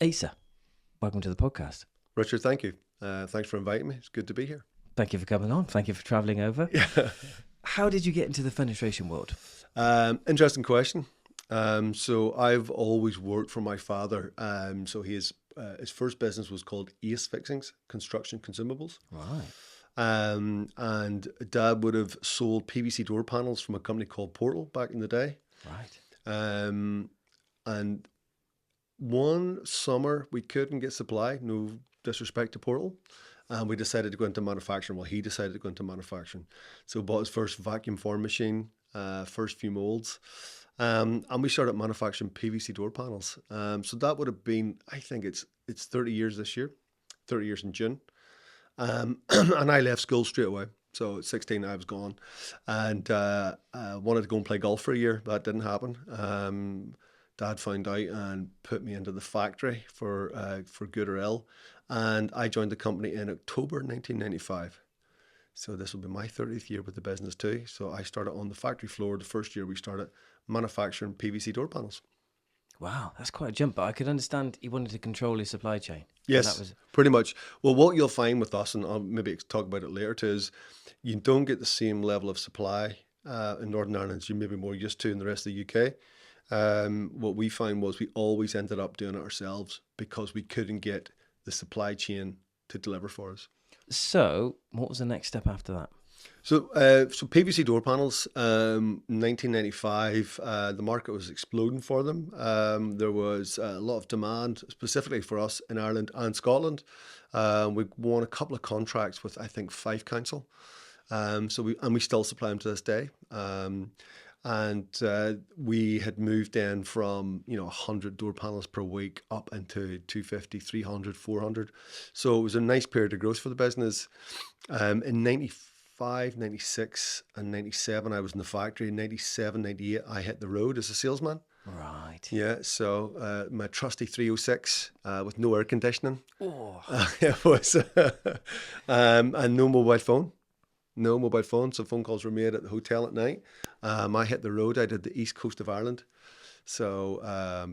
Asa, welcome to the podcast. Richard, thank you. Thanks for inviting me. It's good to be here. Thank you for coming on. Thank you for travelling over. Yeah. How did you get into the fenestration world? Interesting question. So I've always worked for my father. So his first business was called Ace Fixings, Construction Consumables. Right. And Dad would have sold PVC door panels from a company called Portal back in the day. Right. And one summer we couldn't get supply, no disrespect to Portal. And we decided to go into manufacturing. Well, he decided to go into manufacturing. So bought his first vacuum form machine, first few molds. And we started manufacturing PVC door panels. So that would have been, I think it's 30 years this year, 30 years in June. And I left school straight away. So at 16, I was gone. And wanted to go and play golf for a year. That didn't happen. Dad found out and put me into the factory for good or ill. And I joined the company in October 1995. So this will be my 30th year with the business too. So I started on the factory floor the first year we started manufacturing PVC door panels. Wow, that's quite a jump. But I could understand he wanted to control his supply chain. Yes, pretty much. Well, what you'll find with us, and I'll maybe talk about it later too, is you don't get the same level of supply in Northern Ireland as you may be more used to in the rest of the UK. What we found was we always ended up doing it ourselves because we couldn't get the supply chain to deliver for us. So what was the next step after that? So PVC door panels, 1995, the market was exploding for them. There was a lot of demand, specifically for us in Ireland and Scotland. We won a couple of contracts with, I think, Fife Council. We still supply them to this day. We had moved in from 100 door panels per week up into 250, 300, 400. So it was a nice period of growth for the business. In 95, 96 and 97 I was in the factory. In 97, 98 I hit the road as a salesman. Right. Yeah, so my trusty 306 with no air conditioning. Oh. It was and no mobile phone. No mobile phone, so phone calls were made at the hotel at night. I hit the road. I did the east coast of Ireland. So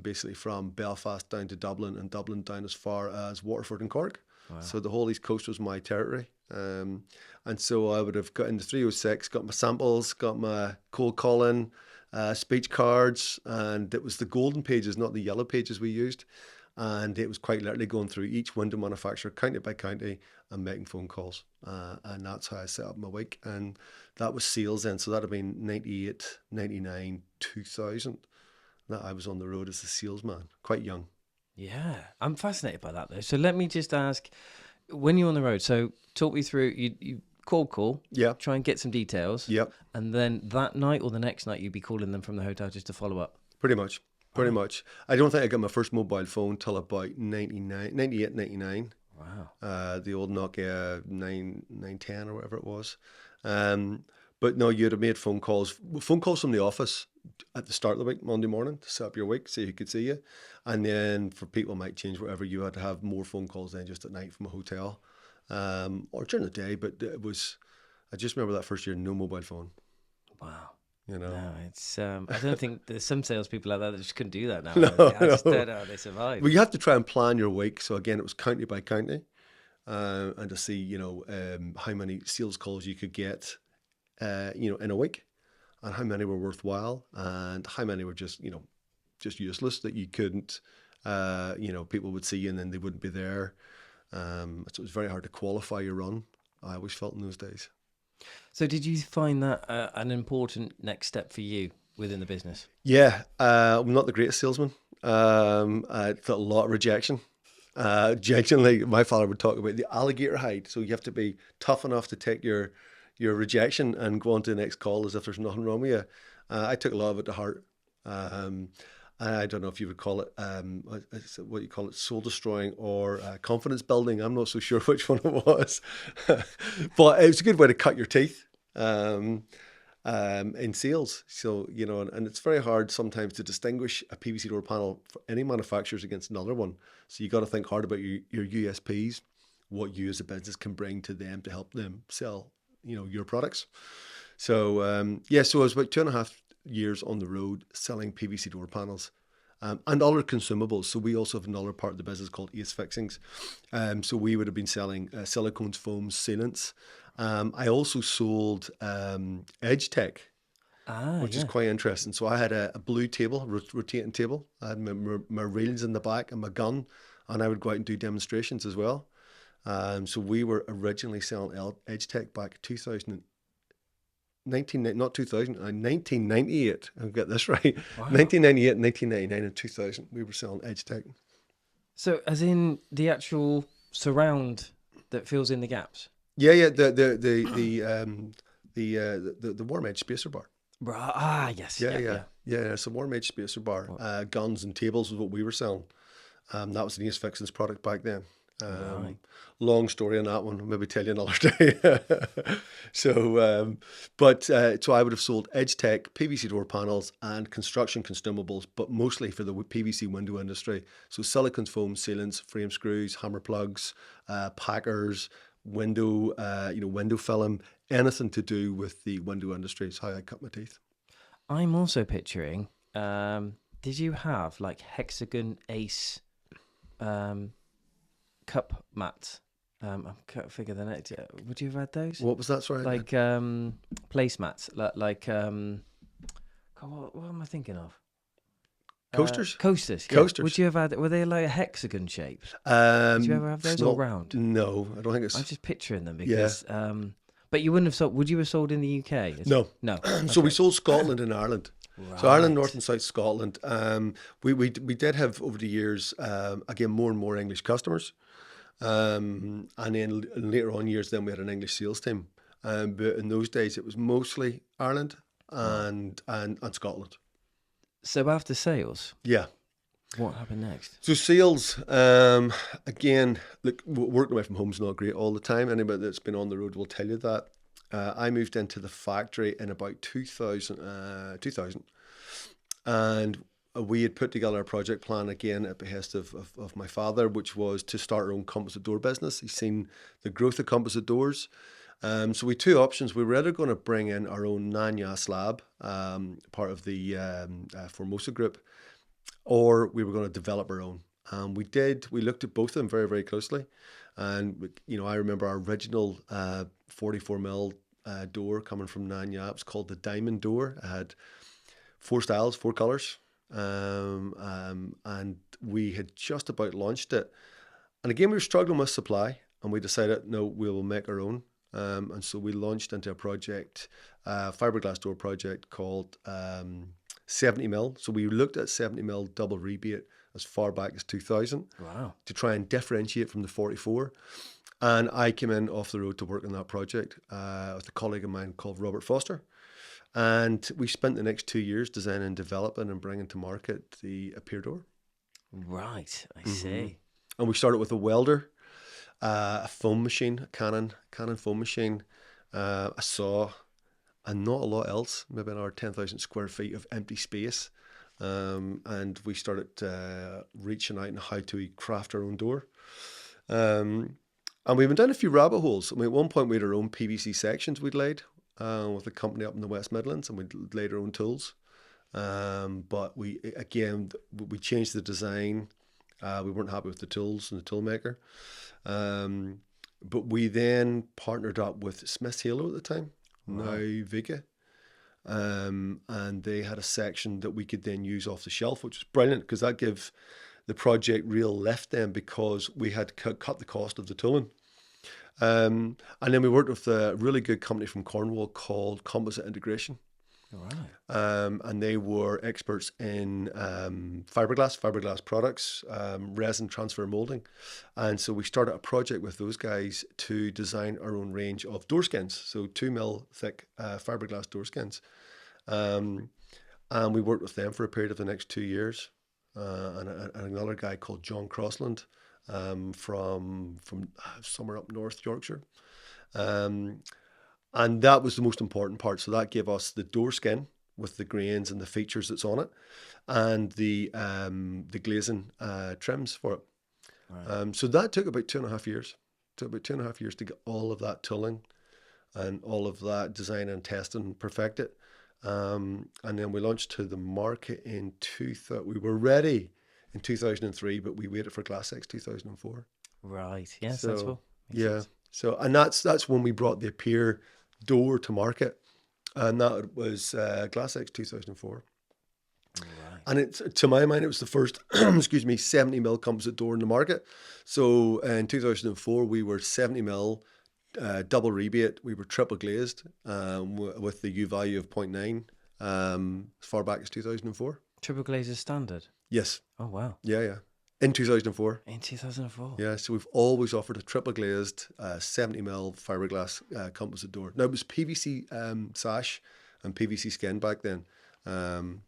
basically from Belfast down to Dublin and Dublin down as far as Waterford and Cork. Wow. So the whole east coast was my territory. And so I would have got into 306, got my samples, got my cold calling, speech cards, and it was the golden pages, not the yellow pages we used. And it was quite literally going through each window manufacturer, county by county, and making phone calls. And that's how I set up my week. And that was sales then. So that had been 98, 99, 2000 that I was on the road as a salesman, quite young. Yeah, I'm fascinated by that though. So let me just ask, when you're on the road, so talk me through, you call, yeah, try and get some details. Yep. And then that night or the next night, you'd be calling them from the hotel just to follow up. Pretty much. I don't think I got my first mobile phone till about 98, 99. Wow. The old Nokia 910 or whatever it was. But no, you'd have made phone calls from the office at the start of the week, Monday morning, to set up your week so who could see you. And then for people might change whatever, you had to have more phone calls then just at night from a hotel or during the day. But I just remember that first year, no mobile phone. Wow. No, it's. I don't think there's some salespeople out there that just couldn't do that now. I just don't know how they survive. Well, you have to try and plan your week. So again, it was county by county, and to see how many sales calls you could get, in a week, and how many were worthwhile, and how many were just useless that you couldn't. People would see you and then they wouldn't be there. So it was very hard to qualify your run. I always felt in those days. So did you find that an important next step for you within the business? Yeah, I'm not the greatest salesman. I felt a lot of rejection. Genuinely, my father would talk about the alligator hide. So you have to be tough enough to take your rejection and go on to the next call as if there's nothing wrong with you. I took a lot of it to heart. I don't know if you would call it, what you call it, soul destroying or confidence building. I'm not so sure which one it was, but it was a good way to cut your teeth in sales. So, and it's very hard sometimes to distinguish a PVC door panel for any manufacturers against another one. So you got to think hard about your USPs, what you as a business can bring to them to help them sell, your products. So, so I was about 2.5 years on the road selling PVC door panels. and other consumables. So we also have another part of the business called Ace Fixings. So we would have been selling silicones, foams, sealants. I also sold Edge Tech, which is Yeah. quite interesting. So I had a blue table, rotating table. I had my reels in the back and my gun, and I would go out and do demonstrations as well. So we were originally selling Edge Tech back 2000, not 2000, 1998. I'll get this right. Wow. 1998, 1999, and 2000. We were selling Edge Tech. So, as in the actual surround that fills in the gaps. Yeah. The warm edge spacer bar. Right. Ah, yes. Yeah. Yeah. It's a warm edge spacer bar. Guns and tables was what we were selling. That was an Ace Fixings product back then. Right. Long story on that one. I'll maybe tell you another day. So I would have sold Edge Tech, PVC door panels, and construction consumables, but mostly for the PVC window industry. So silicones, foam, sealants, frame screws, hammer plugs, packers, window, window film, anything to do with the window industry is how I cut my teeth. I'm also picturing. Did you have like hexagon ace cup mats? I can't figure the next. Would you have had those? What was that? Sorry. Like placemats, what am I thinking of? Coasters? Coasters. Yeah. Coasters. Would you have had? Were they like a hexagon shape? Did Did you ever have those or round? No, I don't think it's. I'm just picturing them because. But you wouldn't have sold. Would you have sold in the UK? No. No. So we sold Scotland and Ireland. So Ireland, North and South Scotland. We did have over the years again more and more English customers, and then later on years then we had an English sales team. But in those days it was mostly Ireland and Scotland. So after sales, Yeah. what happened next? So sales, again, look, working away from home is not great all the time. Anybody that's been on the road will tell you that. I moved into the factory in about 2000, and we had put together a project plan again at behest of my father, which was to start our own composite door business. He's seen the growth of composite doors. So we had two options. We were either going to bring in our own Nanya slab, part of the Formosa group, or we were going to develop our own. We did. We looked at both of them very, very closely. And, I remember our original 44mm door coming from Nanya. It was called the Diamond Door. It had 4 styles, 4 colours. And we had just about launched it. And again, we were struggling with supply. And we decided, no, we will make our own. And so we launched into a project, fiberglass door project called 70mm. So we looked at 70mm double rebate as far back as 2000. Wow. To try and differentiate from the 44. And I came in off the road to work on that project with a colleague of mine called Robert Foster. And we spent the next 2 years designing, developing and bringing to market the Apeer door. Right, I see. And we started with a welder, a foam machine, a Canon foam machine, a saw, and not a lot else, maybe another 10,000 square feet of empty space. And we started reaching out on how to craft our own door. And we went down a few rabbit holes. I mean, at one point we had our own PVC sections we'd laid with a company up in the West Midlands, and we'd laid our own tools. But we changed the design. We weren't happy with the tools and the tool maker. But we then partnered up with Smith's Halo at the time, now Vega. And they had a section that we could then use off the shelf, which was brilliant because that gave the project real lift then, because we had cut the cost of the tooling. And then we worked with a really good company from Cornwall called Composite Integration. Right. And they were experts in fiberglass products, resin transfer molding. And so we started a project with those guys to design our own range of door skins, so 2mm thick fiberglass door skins. And we worked with them for a period of the next 2 years. And another guy called John Crossland from somewhere up North Yorkshire. And that was the most important part. So that gave us the door skin with the grains and the features that's on it, and the glazing trims for it. Right. So that took about 2.5 years. Took about 2.5 years to get all of that tooling and all of that design and testing perfected. And then we launched to the market in we were ready in 2003, but we waited for GlassX 2004. Right. Yeah, So sensible. Makes yeah, sense. so and that's when we brought the Apeer door to market, and that was GlassX 2004. Right. And it's, to my mind, it was the first, excuse me, 70 mil composite door in the market. So in 2004, we were 70 mil, double rebate. We were triple glazed with the U value of zero point 0.9 as far back as 2004. Triple glaze is standard. Yes. Oh wow. Yeah, yeah. In 2004. In 2004. Yeah, so we've always offered a triple glazed 70 mil fiberglass composite door. Now it was PVC sash and PVC skin back then. Um,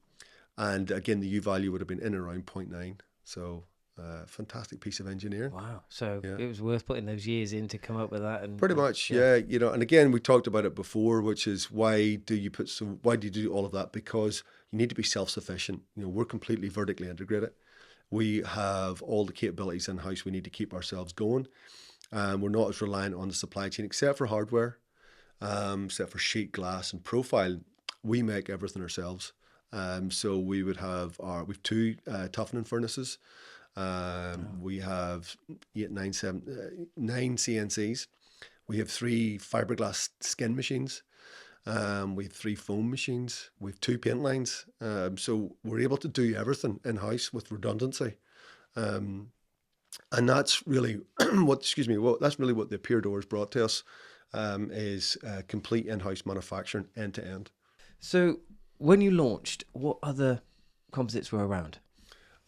And again, the U value would have been in and around zero point 0.9. So, fantastic piece of engineering. Wow. So Yeah. it was worth putting those years in to come up with that, Pretty and much, yeah. yeah. And again, we talked about it before, which is why do you do all of that? Because you need to be self-sufficient. We're completely vertically integrated. We have all the capabilities in house. We need to keep ourselves going. We're not as reliant on the supply chain, except for hardware, except for sheet glass and profile. We make everything ourselves. So we've two toughening furnaces. We have nine CNCs. We have three fiberglass skin machines. We have three foam machines. We have two paint lines. So we're able to do everything in house with redundancy. Um, and that's really that's really what the Apeer doors brought to us, is complete in-house manufacturing end to end. So when you launched, what other composites were around?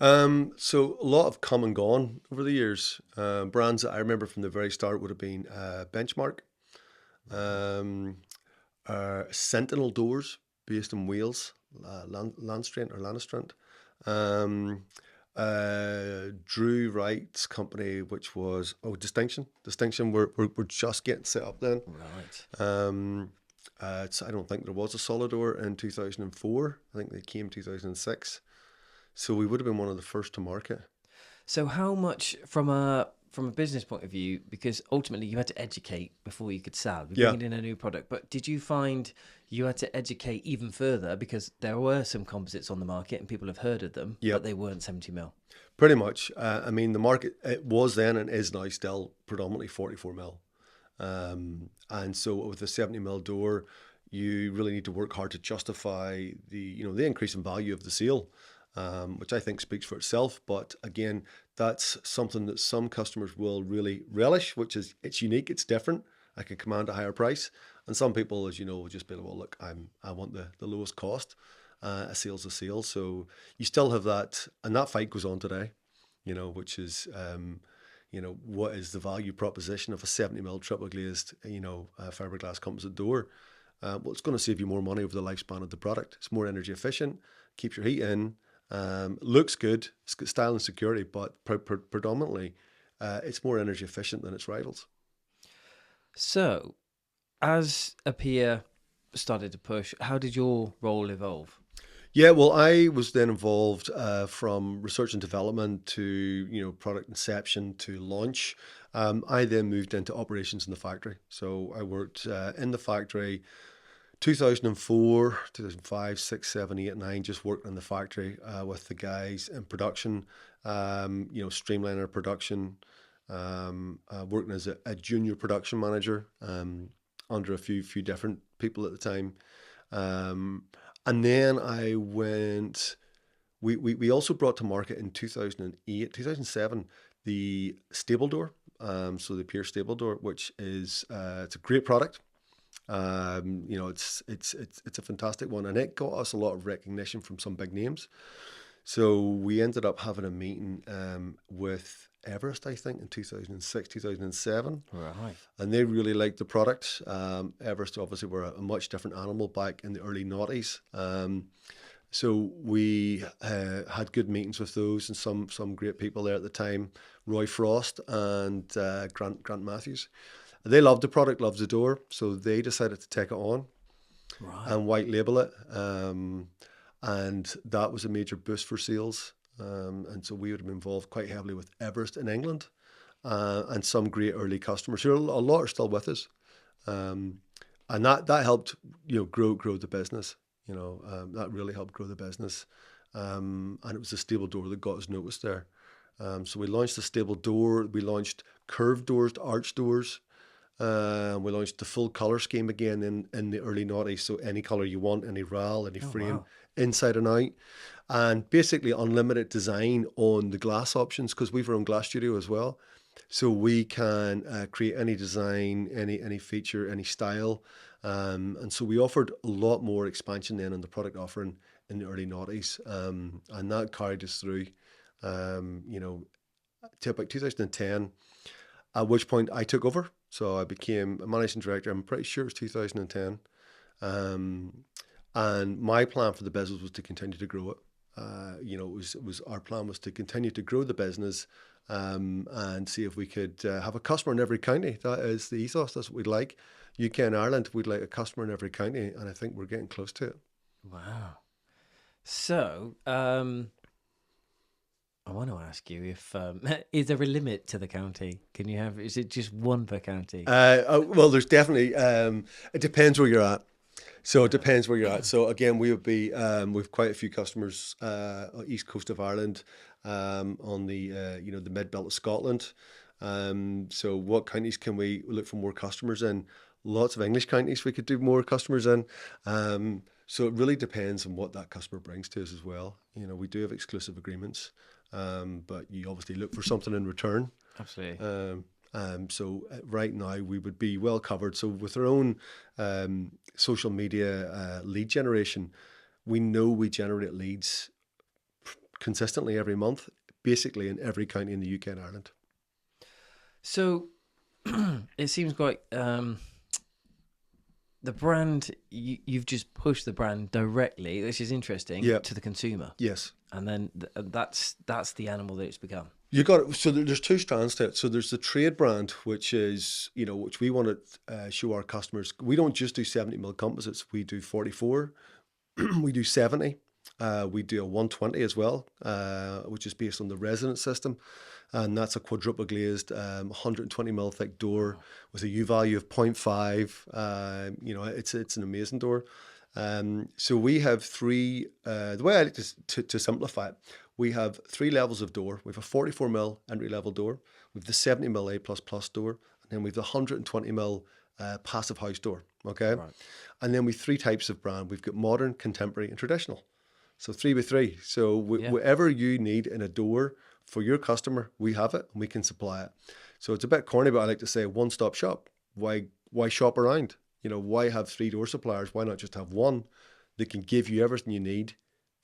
So a lot have come and gone over the years. Brands that I remember from the very start would have been Benchmark, um, Sentinel doors based in Wales, Landstrand or Lannistrand, um, Drew Wright's company, which was Distinction. Distinction we're just getting set up then. Right. I don't think there was a Solidor in 2004. I think they came 2006. So we would have been one of the first to market. So how much from a business point of view, because ultimately you had to educate before you could sell, you're Yeah. bringing in a new product, but did you find you had to educate even further because there were some composites on the market and people have heard of them, Yep. but they weren't 70 mil? Pretty much. I mean, the market, it was then and is now still predominantly 44 mil. And so with a 70 mil door, you really need to work hard to justify the increase in value of the sale, which I think speaks for itself. But again, that's something that some customers will really relish, which is it's unique, it's different. I can command a higher price. And some people, as you know, will just be like, well, look, I want the lowest cost. A sale's a sale. So you still have that, and that fight goes on today, which is, what is the value proposition of a 70 mil triple glazed, fiberglass composite door? Well, it's going to save you more money over the lifespan of the product. It's more energy efficient, keeps your heat in, looks good, it's got style and security, but predominantly it's more energy efficient than its rivals. So as Apeer started to push, how did your role evolve? Yeah, well, I was then involved from research and development to product inception to launch. I then moved into operations in the factory. So I worked in the factory 2004, 2005, 6, 7, 8, 9, just worked in the factory with the guys in production, streamlining our production, working as a junior production manager under a few different people at the time. And then I went, we also brought to market in 2008, 2007, the stable door. So the Apeer stable door, which is, it's a great product. It's a fantastic one, and it got us a lot of recognition from some big names. So we ended up having a meeting with Everest, I think, in 2006, 2007, Right. and they really liked the product. Everest obviously were a much different animal back in the early noughties. So we had good meetings with those and some great people there at the time, Roy Frost and Grant Matthews. They loved the product, loved the door, so they decided to take it on Right. and white label it. And that was a major boost for sales. And so we would have been involved quite heavily with Everest in England and some great early customers. A lot are still with us. And that helped grow the business. That really helped grow the business. And it was the stable door that got us noticed there. So we launched the stable door. We launched curved doors to arch doors. We launched the full color scheme again in the early noughties. So any color you want, any rail, any Oh frame, wow. inside and out. And basically unlimited design on the glass options because we've our own glass studio as well. So we can create any design, any feature, any style. And so we offered a lot more expansion then on the product offering in the early noughties. And that carried us through, you know, to about 2010, at which point I took over. So I became a managing director. I'm pretty sure it was 2010. Um, and my plan for the business was to continue to grow it. It was our plan was to continue to grow the business and see if we could have a customer in every county. That is the ethos. That's what we'd like. UK and Ireland, we'd like a customer in every county, and I think we're getting close to it. Wow. So, I want to ask you if is there a limit to the county? Can you have? Is it just one per county? Well, there's definitely. It depends where you're at. So it depends where you're at. So again, we would be we've quite a few customers on east coast of Ireland, on the the mid belt of Scotland. So what counties can we look for more customers in? Lots of English counties we could do more customers in. So it really depends on what that customer brings to us as well. We do have exclusive agreements, but you obviously look for something in return. Absolutely. So right now we would be well covered. So with our own social media lead generation, we know we generate leads consistently every month, basically in every county in the UK and Ireland. So it seems quite the brand you've just pushed the brand directly, which is interesting, Yeah. to the consumer, Yes. and then that's the animal that it's become. You got it. So there's two strands to it. So there's the trade brand, which is, which we want to show our customers. We don't just do 70 mil composites. We do 44. We do 70. We do a 120 as well, which is based on the resonance system. And that's a quadruple glazed 120 mil thick door with a U value of 0.5. It's an amazing door. So we have three, the way I like to simplify it, we have three levels of door. We have a 44 mil entry level door, we have the 70 mil A++ door, and then we have the 120 mil passive house door. Okay. Right. And then we have three types of brand. We've got modern, contemporary, and traditional. So 3 by 3. So Yeah. whatever you need in a door for your customer, we have it and we can supply it. So it's a bit corny, but I like to say one-stop shop. Why shop around? Why have three door suppliers? Why not just have one that can give you everything you need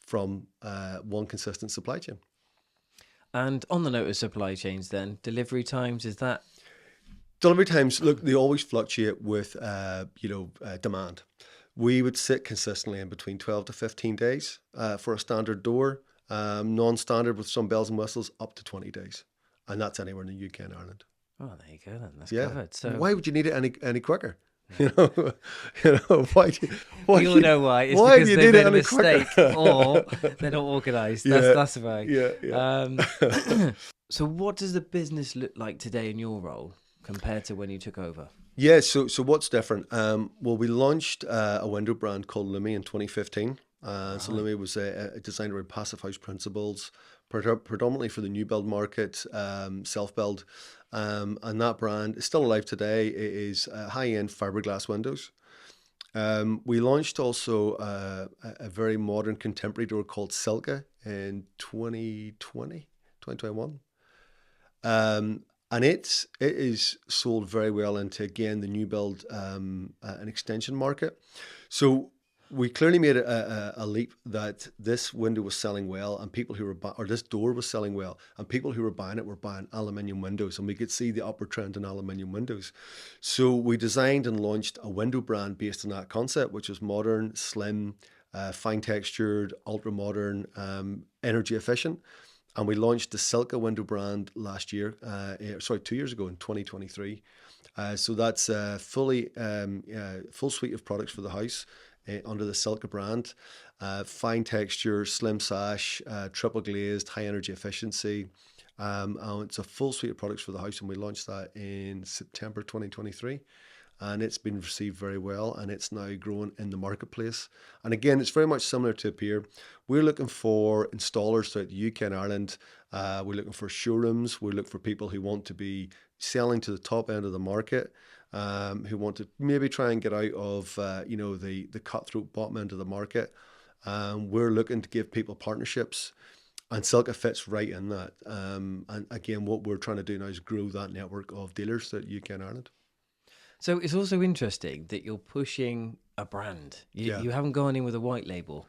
from one consistent supply chain? And on the note of supply chains, then delivery times, is that Delivery times, look, they always fluctuate with demand. We would sit consistently in between 12 to 15 days for a standard door. Non-standard with some bells and whistles up to 20 days. And that's anywhere in the UK and Ireland. oh, there you go then, that's Yeah. covered. So Why would you need it any quicker? Why? we all know why. It's why because do you they've need it made a any mistake quicker? or they're not organised. That's why. Yeah. So what does the business look like today in your role compared to when you took over? Yeah, so what's different? Well, we launched a window brand called Lumi in 2015. So Lumi was a designed around passive house principles, predominantly for the new build market, self-build. And that brand is still alive today. It is high-end fiberglass windows. We launched also a very modern contemporary door called Silka in 2021. And it is sold very well into, again, the new build and extension market. So we clearly made a leap that this window was selling well, and people who were or this door was selling well, and people who were buying it were buying aluminium windows, and we could see the upward trend in aluminium windows. So we designed and launched a window brand based on that concept, which is modern, slim, fine textured, ultra modern, energy efficient. And we launched the Silka window brand last year, 2 years ago in 2023. So that's full suite of products for the house under the Silka brand. Fine texture, slim sash, triple glazed, high energy efficiency. And it's a full suite of products for the house, and we launched that in September 2023. and it's been received very well, and it's now growing in the marketplace. And again, it's very much similar to Apeer. We're looking for installers throughout the UK and Ireland. We're looking for showrooms. We're looking for people who want to be selling to the top end of the market, who want to maybe try and get out of the cutthroat bottom end of the market. We're looking to give people partnerships, and Silka fits right in that. And again, what we're trying to do now is grow that network of dealers throughout UK and Ireland. So it's also interesting that you're pushing a brand. Yeah. You haven't gone in with a white label.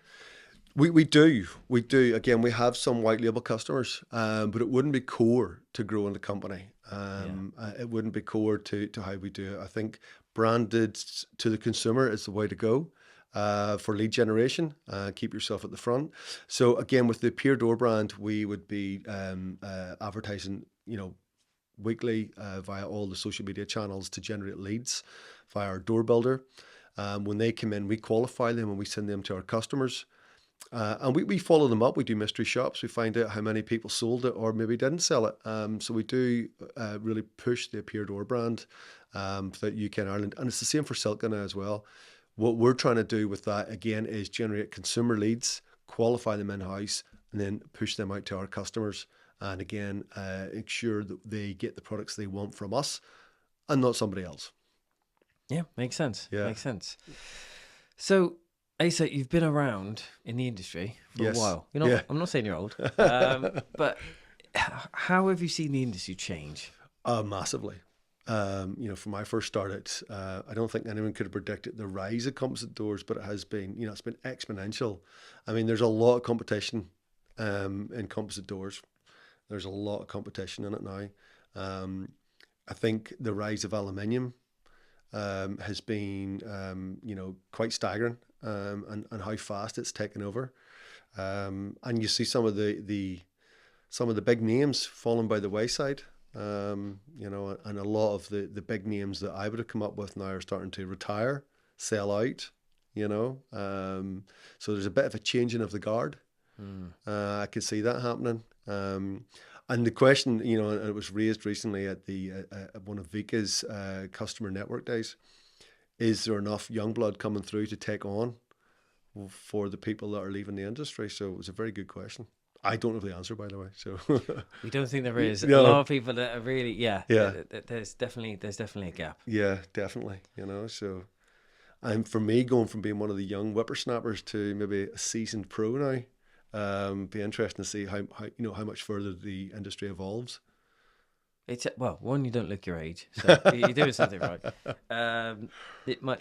We do. Again, we have some white label customers, but it wouldn't be core to growing the company. It wouldn't be core to how we do it. I think branded to the consumer is the way to go. For lead generation, keep yourself at the front. So again, with the Apeer door brand, we would be advertising, weekly via all the social media channels to generate leads via our door builder. When they come in, we qualify them and we send them to our customers. And we follow them up. We do mystery shops. We find out how many people sold it or maybe didn't sell it. So we do really push the Apeer door brand for the UK and Ireland. And it's the same for Silka now as well. What we're trying to do with that, again, is generate consumer leads, qualify them in-house, and then push them out to our customers. And again, ensure that they get the products they want from us and not somebody else. Yeah, makes sense. Yeah. Makes sense. So, Asa, you've been around in the industry for Yes. a while. You're not, Yeah. I'm not saying you're old, but how have you seen the industry change? Massively. From my first started, I don't think anyone could have predicted the rise of composite doors, but it has been, it's been exponential. I mean, there's a lot of competition in composite doors. There's a lot of competition in it now. I think the rise of aluminium has been, quite staggering, and how fast it's taken over. And you see some of the big names falling by the wayside. And a lot of the big names that I would have come up with now are starting to retire, sell out, so there's a bit of a changing of the guard. I could see that happening. And the question, and it was raised recently at at one of Vika's customer network days, is there enough young blood coming through to take on for the people that are leaving the industry? So it was a very good question. I don't know the answer, by the way. So You don't think there is? No. A lot of people that are really, Yeah. There's definitely a gap. Yeah, definitely. So, and for me, going from being one of the young whippersnappers to maybe a seasoned pro now, be interesting to see how much further the industry evolves. It's one, you don't look your age, so you're doing something right.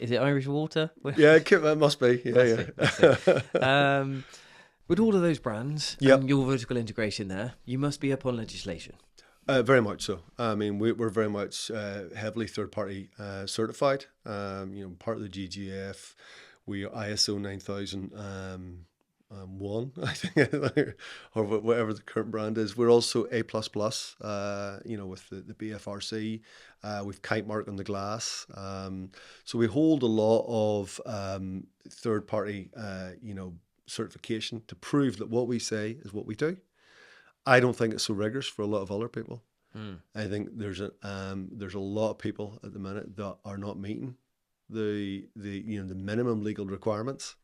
Is it Irish water? Yeah, it must be. Yeah, Must be. With all of those brands and your vertical integration there, you must be up on legislation. Very much so. I mean, we're very much heavily third-party certified. Part of the GGF. We are ISO 9001, I think, or whatever the current brand is. We're also A++, with the BFRC. We've kite mark on the glass. So we hold a lot of third-party, certification to prove that what we say is what we do. I don't think it's so rigorous for a lot of other people. I think there's a lot of people at the minute that are not meeting the minimum legal requirements,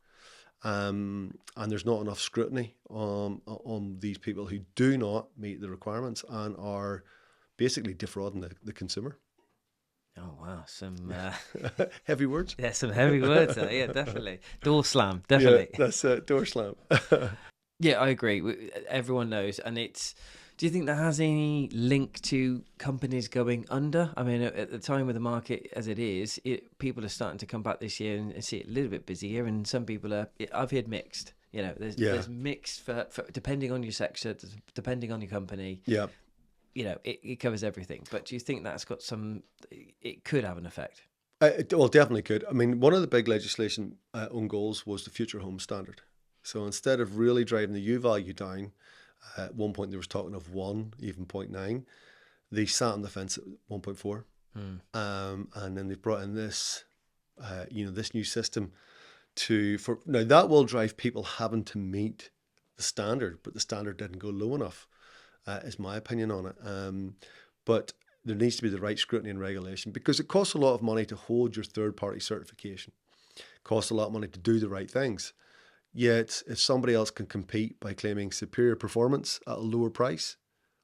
and there's not enough scrutiny on these people who do not meet the requirements and are basically defrauding the consumer. Oh wow, some heavy words. Yeah, some heavy words. Yeah, definitely. Door slam, definitely. Yeah, that's it. Door slam. Yeah, I agree. Everyone knows, and it's. Do you think that has any link to companies going under? I mean, at the time of the market as it is, people are starting to come back this year and see it a little bit busier, and some people are. I've heard mixed. There's mixed for depending on your sector, depending on your company. Yeah. It covers everything. But do you think that's got some? It could have an effect. Well, definitely could. I mean, one of the big legislation own goals was the future home standard. So instead of really driving the U value down, at one point there was talking of 1, even 0.9. They sat on the fence at 1.4, and then they brought in this, this new system now that will drive people having to meet the standard, but the standard didn't go low enough. Is my opinion on it. But there needs to be the right scrutiny and regulation, because it costs a lot of money to hold your third-party certification. It costs a lot of money to do the right things. Yet, if somebody else can compete by claiming superior performance at a lower price,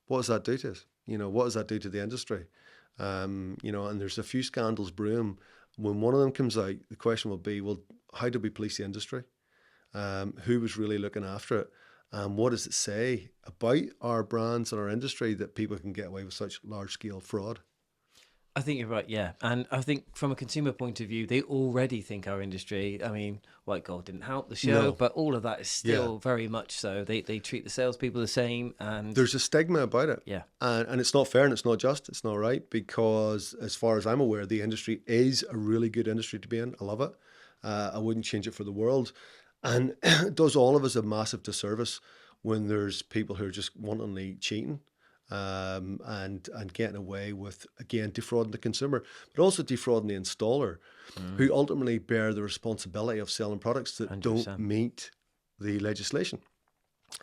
what does that do to us? What does that do to the industry? And there's a few scandals brewing. When one of them comes out, the question will be, well, how do we police the industry? Who was really looking after it? What does it say about our brands and our industry that people can get away with such large-scale fraud? I think you're right, yeah. And I think from a consumer point of view, they already think our industry, I mean, White Gold didn't help the show, No. but all of that is still very much so. They treat the salespeople the same, and there's a stigma about it. Yeah. And it's not fair, and it's not just, it's not right, because as far as I'm aware, the industry is a really good industry to be in. I love it. I wouldn't change it for the world. And it does all of us a massive disservice when there's people who are just wantonly cheating, and getting away with, again, defrauding the consumer, but also defrauding the installer, who ultimately bear the responsibility of selling products that 100%. don't meet the legislation.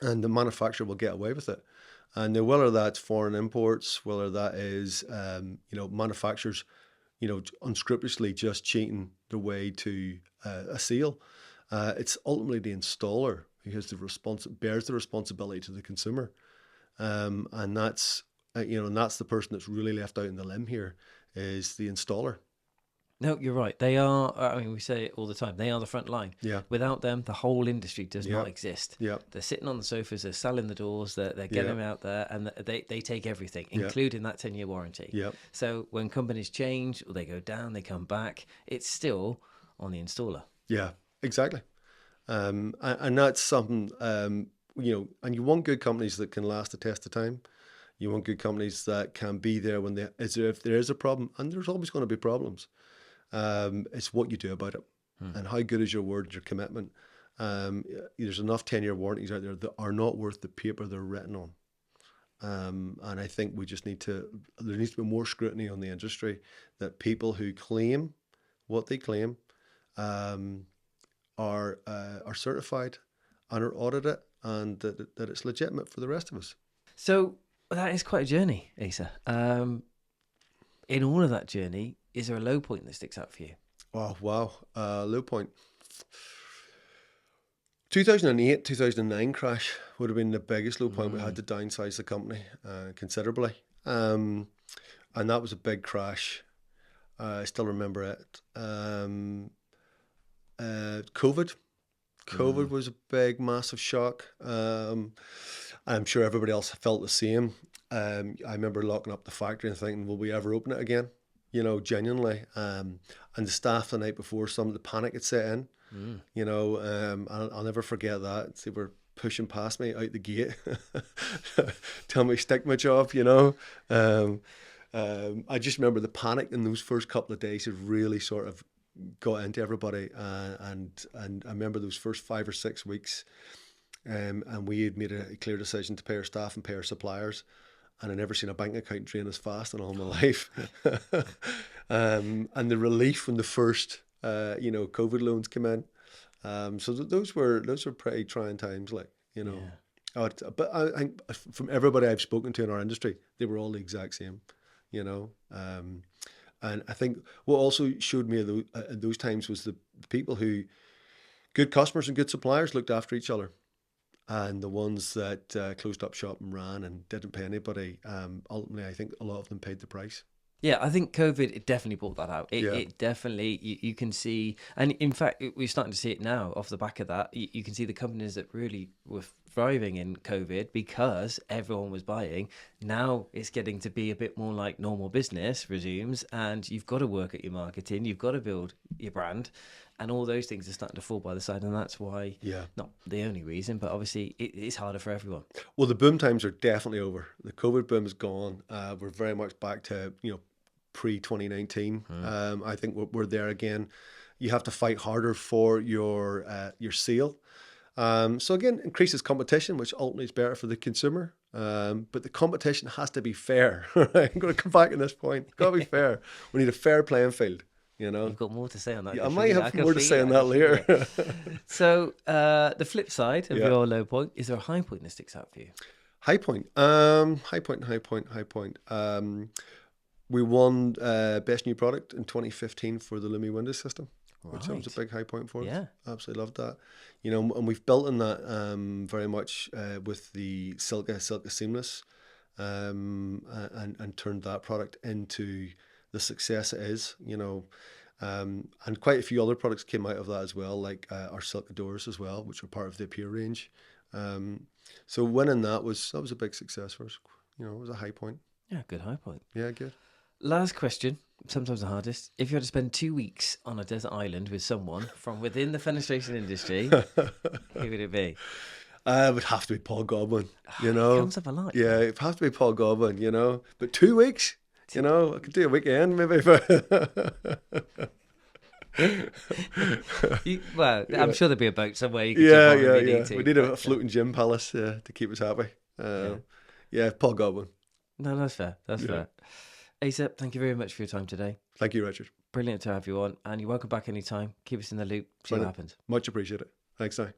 And the manufacturer will get away with it. And now, whether that's foreign imports, whether that is, manufacturers, unscrupulously just cheating their way to a sale, it's ultimately the installer who has bears the responsibility to the consumer. And that's, and that's the person that's really left out in the limb here, is the installer. No, you're right. They are, I mean, we say it all the time, they are the front line. Yeah. Without them, the whole industry does not exist. Yeah. They're sitting on the sofas, they're selling the doors, they're getting them out there, and they take everything, including that 10-year warranty. Yeah. So when companies change, or they go down, they come back, it's still on the installer. Yeah, exactly. And that's something, and you want good companies that can last the test of time. You want good companies that can be there when if there is a problem, and there's always going to be problems. It's what you do about it, and how good is your word and your commitment. There's enough 10-year warranties out there that are not worth the paper they're written on. And I think there needs to be more scrutiny on the industry, that people who claim what they claim are certified and are audited, and that it's legitimate for the rest of us. So that is quite a journey, Asa. In all of that journey, is there a low point that sticks out for you? Oh, wow. Low point. 2008, 2009 crash would have been the biggest low point. We had to downsize the company considerably. And that was a big crash. I still remember it. COVID. COVID was a big, massive shock. I'm sure everybody else felt the same. I remember locking up the factory and thinking, will we ever open it again? Genuinely. And the staff the night before, some of the panic had set in. I'll never forget that. They were pushing past me out the gate, telling me stick my job, I just remember the panic in those first couple of days had really sort of got into everybody. And I remember those first 5 or 6 weeks, and we had made a clear decision to pay our staff and pay our suppliers. And I'd never seen a bank account drain as fast in all my life. And the relief when the first, COVID loans came in. So those were pretty trying times, Yeah. But I think from everybody I've spoken to in our industry, they were all the exact same, And I think what also showed me at those times was the people who, good customers and good suppliers, looked after each other. And the ones that closed up shop and ran and didn't pay anybody, ultimately, I think a lot of them paid the price. Yeah, I think COVID, it definitely brought that out. It definitely, you can see, and in fact, we're starting to see it now off the back of that. You can see the companies that really were thriving in COVID because everyone was buying. Now it's getting to be a bit more like normal business resumes, and you've got to work at your marketing, you've got to build your brand, and all those things are starting to fall by the side. And that's why, not the only reason, but obviously it's harder for everyone. Well, the boom times are definitely over. The COVID boom is gone. We're very much back to, pre-2019. I think we're there again. You have to fight harder for your sale. So again, increases competition, which ultimately is better for the consumer. But the competition has to be fair. I'm going to come back on this point. It's got to be fair. We need a fair playing field. You've got more to say on that. Yeah, I might have more to say on that later. Yeah. So the flip side of your low point, is there a high point that sticks out for you? High point. We won Best New Product in 2015 for the Lumi window system, which was a big high point for us. Yeah. Absolutely loved that. You know, and we've built on that very much with the Silka Seamless, and turned that product into the success it is. You know, and quite a few other products came out of that as well, like our Silka doors as well, which were part of the Apeer range. So winning that was a big success for us. You know, it was a high point. Yeah, good high point. Yeah, good. Last question, sometimes the hardest. If you had to spend 2 weeks on a desert island with someone from within the fenestration industry, who would it be? It would have to be Paul Godwin, you It know. comes up a lot. Yeah, it'd have to be Paul Godwin, you know. But 2 weeks, you know, I could do a weekend maybe. I'm sure there'd be a boat somewhere you could Yeah, jump on if you yeah. need to. We need a floating gym palace to keep us happy. Yeah, Paul Godwin. No, that's fair. That's fair. Asa, thank you very much for your time today. Thank you, Richard. Brilliant to have you on, and you're welcome back anytime. Keep us in the loop. See what happens. Much appreciated. Thanks, now.